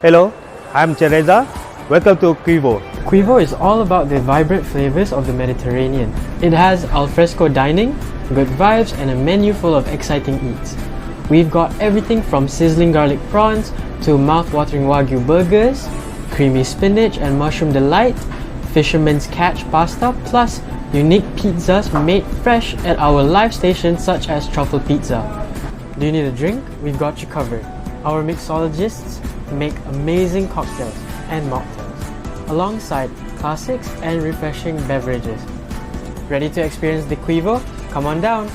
Hello, I'm Teresa. Welcome to Quivo. Quivo is all about the vibrant flavors of the Mediterranean. It has alfresco dining, good vibes, and a menu full of exciting eats. We've got everything from sizzling garlic prawns to mouth-watering wagyu burgers, creamy spinach and mushroom delight, fisherman's catch pasta, plus unique pizzas made fresh at our live stations such as Truffle Pizza. Do you need a drink? We've got you covered. Our mixologists make amazing cocktails and mocktails, alongside classics and refreshing beverages. Ready to experience the Quivo? Come on down!